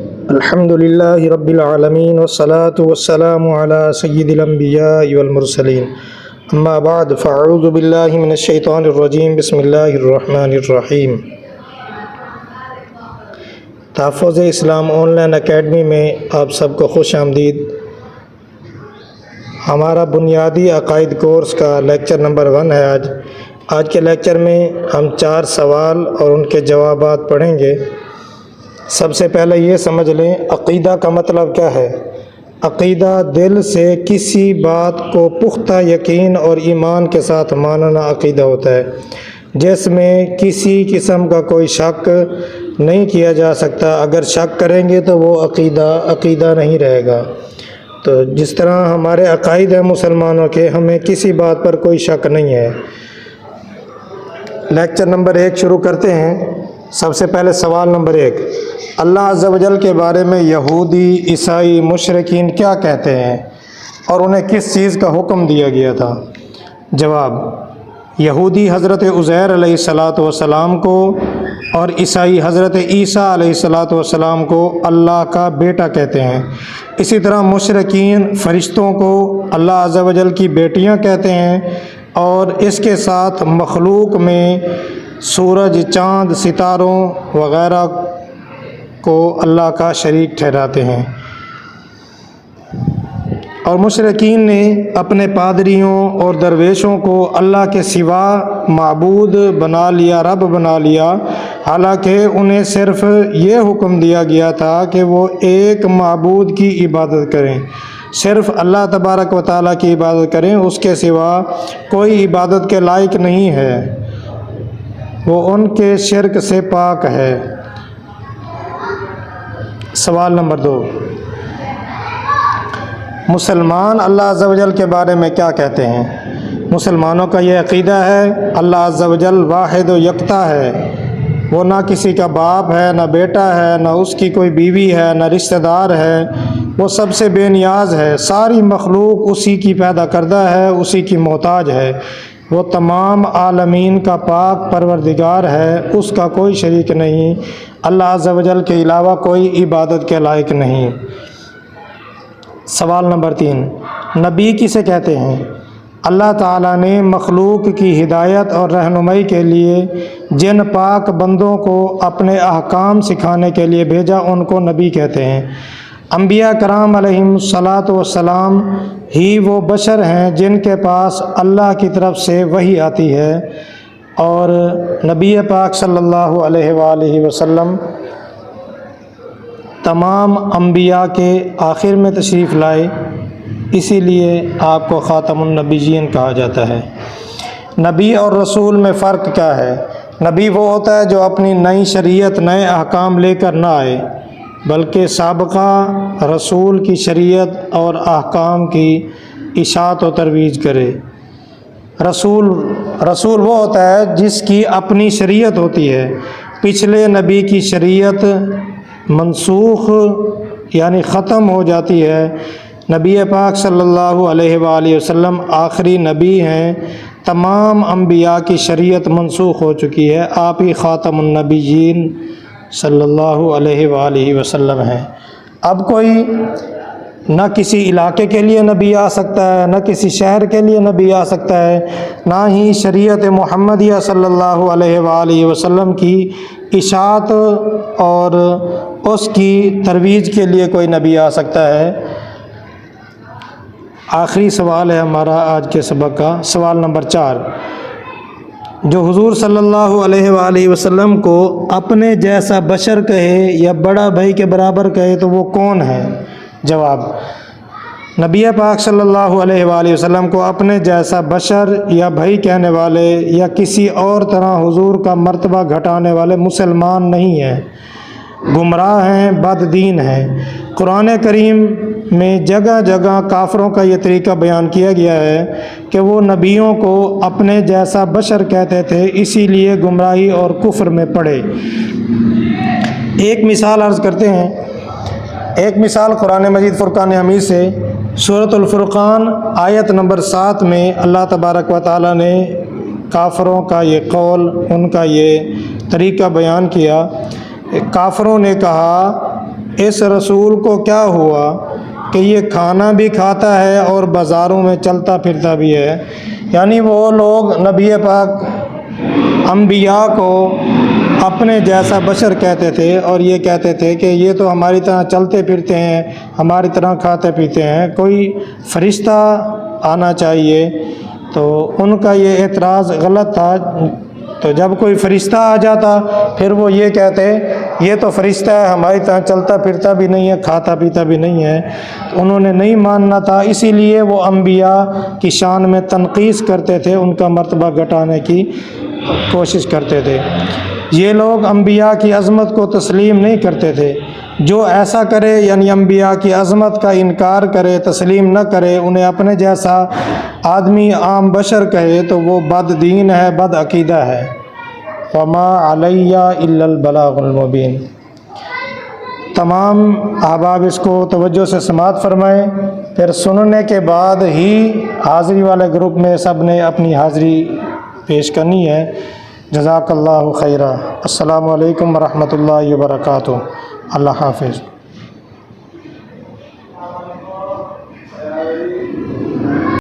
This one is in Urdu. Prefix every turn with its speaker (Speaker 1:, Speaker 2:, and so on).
Speaker 1: الحمد للہ رب العالمین والصلاة والسلام علی سید الانبیاء والمرسلین اما بعد فاعوذ باللہ من الشیطان الرجیم بسم اللہ الرحمن الرحیم۔ تحفظ اسلام آن لائن اکیڈمی میں آپ سب کو خوش آمدید۔ ہمارا بنیادی عقائد کورس کا لیکچر نمبر 1 ہے آج کے لیکچر میں ہم 4 سوال اور ان کے جوابات پڑھیں گے۔ سب سے پہلے یہ سمجھ لیں عقیدہ کا مطلب کیا ہے۔ عقیدہ دل سے کسی بات کو پختہ یقین اور ایمان کے ساتھ ماننا عقیدہ ہوتا ہے، جس میں کسی قسم کا کوئی شک نہیں کیا جا سکتا۔ اگر شک کریں گے تو وہ عقیدہ نہیں رہے گا۔ تو جس طرح ہمارے عقائد ہیں مسلمانوں کے، ہمیں کسی بات پر کوئی شک نہیں ہے۔ لیکچر نمبر 1 شروع کرتے ہیں۔ سب سے پہلے سوال نمبر 1، اللہ عز و جل کے بارے میں یہودی، عیسائی، مشرکین کیا کہتے ہیں اور انہیں کس چیز کا حکم دیا گیا تھا؟ جواب، یہودی حضرت عزیر علیہ السلام کو اور عیسائی حضرت عیسیٰ علیہ السلام کو اللہ کا بیٹا کہتے ہیں۔ اسی طرح مشرکین فرشتوں کو اللہ عز و جل کی بیٹیاں کہتے ہیں اور اس کے ساتھ مخلوق میں سورج، چاند، ستاروں وغیرہ کو اللہ کا شریک ٹھہراتے ہیں۔ اور مشرکین نے اپنے پادریوں اور درویشوں کو اللہ کے سوا معبود بنا لیا، رب بنا لیا، حالانکہ انہیں صرف یہ حکم دیا گیا تھا کہ وہ ایک معبود کی عبادت کریں، صرف اللہ تبارک و تعالیٰ کی عبادت کریں، اس کے سوا کوئی عبادت کے لائق نہیں ہے، وہ ان کے شرک سے پاک ہے۔ سوال نمبر 2، مسلمان اللہ عز و جل کے بارے میں کیا کہتے ہیں؟ مسلمانوں کا یہ عقیدہ ہے اللہ عز و جل واحد و یکتا ہے، وہ نہ کسی کا باپ ہے، نہ بیٹا ہے، نہ اس کی کوئی بیوی ہے، نہ رشتہ دار ہے، وہ سب سے بے نیاز ہے، ساری مخلوق اسی کی پیدا کردہ ہے، اسی کی محتاج ہے، وہ تمام عالمین کا پاک پروردگار ہے، اس کا کوئی شریک نہیں، اللہ عز و جل کے علاوہ کوئی عبادت کے لائق نہیں۔ سوال نمبر 3، نبی کسے کہتے ہیں؟ اللہ تعالیٰ نے مخلوق کی ہدایت اور رہنمائی کے لیے جن پاک بندوں کو اپنے احکام سکھانے کے لیے بھیجا ان کو نبی کہتے ہیں۔ انبیاء کرام علیہم السلام ہی وہ بشر ہیں جن کے پاس اللہ کی طرف سے وحی آتی ہے، اور نبی پاک صلی اللہ علیہ وآلہ وسلم تمام انبیاء کے آخر میں تشریف لائے، اسی لیے آپ کو خاتم النبیین کہا جاتا ہے۔ نبی اور رسول میں فرق کیا ہے؟ نبی وہ ہوتا ہے جو اپنی نئی شریعت، نئے احکام لے کر نہ آئے، بلکہ سابقہ رسول کی شریعت اور احکام کی اشاعت و ترویج کرے۔ رسول وہ ہوتا ہے جس کی اپنی شریعت ہوتی ہے، پچھلے نبی کی شریعت منسوخ یعنی ختم ہو جاتی ہے۔ نبی پاک صلی اللہ علیہ وآلہ وسلم آخری نبی ہیں، تمام انبیاء کی شریعت منسوخ ہو چکی ہے، آپ ہی خاتم النبیین صلی اللہ علیہ وآلہ وسلم ہیں۔ اب کوئی نہ کسی علاقے کے لیے نبی آ سکتا ہے، نہ کسی شہر کے لیے نبی آ سکتا ہے، نہ ہی شریعت محمدیہ صلی اللہ علیہ وآلہ وسلم کی اشاعت اور اس کی ترویج کے لیے کوئی نبی آ سکتا ہے۔ آخری سوال ہے ہمارا آج کے سبق کا، سوال نمبر 4، جو حضور صلی اللہ علیہ وآلہ وسلم کو اپنے جیسا بشر کہے یا بڑا بھائی کے برابر کہے تو وہ کون ہے؟ جواب، نبی پاک صلی اللہ علیہ وآلہ وسلم کو اپنے جیسا بشر یا بھائی کہنے والے یا کسی اور طرح حضور کا مرتبہ گھٹانے والے مسلمان نہیں ہیں، گمراہ ہیں، بد دین ہیں۔ قرآن کریم میں جگہ جگہ کافروں کا یہ طریقہ بیان کیا گیا ہے کہ وہ نبیوں کو اپنے جیسا بشر کہتے تھے، اسی لیے گمراہی اور کفر میں پڑے۔ ایک مثال عرض کرتے ہیں، ایک مثال قرآن مجید فرقان حمید سے سورۃ الفرقان آیت نمبر 7 میں اللہ تبارک و تعالیٰ نے کافروں کا یہ قول، ان کا یہ طریقہ بیان کیا۔ کافروں نے کہا اس رسول کو کیا ہوا کہ یہ کھانا بھی کھاتا ہے اور بازاروں میں چلتا پھرتا بھی ہے. یعنی وہ لوگ نبی پاک انبیاء کو اپنے جیسا بشر کہتے تھے اور یہ کہتے تھے کہ یہ تو ہماری طرح چلتے پھرتے ہیں، ہماری طرح کھاتے پیتے ہیں، کوئی فرشتہ آنا چاہیے. تو ان کا یہ اعتراض غلط تھا. تو جب کوئی فرشتہ آ جاتا پھر وہ یہ کہتے یہ تو فرشتہ ہے، ہماری طرح چلتا پھرتا بھی نہیں ہے، کھاتا پیتا بھی نہیں ہے. تو انہوں نے نہیں ماننا تھا، اسی لیے وہ انبیاء کی شان میں تنقیص کرتے تھے، ان کا مرتبہ گھٹانے کی کوشش کرتے تھے. یہ لوگ انبیاء کی عظمت کو تسلیم نہیں کرتے تھے. جو ایسا کرے یعنی انبیاء کی عظمت کا انکار کرے، تسلیم نہ کرے، انہیں اپنے جیسا آدمی عام بشر کہے تو وہ بد دین ہے، بد عقیدہ ہے. وما علیہ الا البلاغ المبین. تمام احباب اس کو توجہ سے سماعت فرمائیں. پھر سننے کے بعد ہی حاضری والے گروپ میں سب نے اپنی حاضری پیش کرنی ہے. جزاک اللہ خیرہ. السلام علیکم ورحمۃ اللہ وبرکاتہ. اللہ حافظ.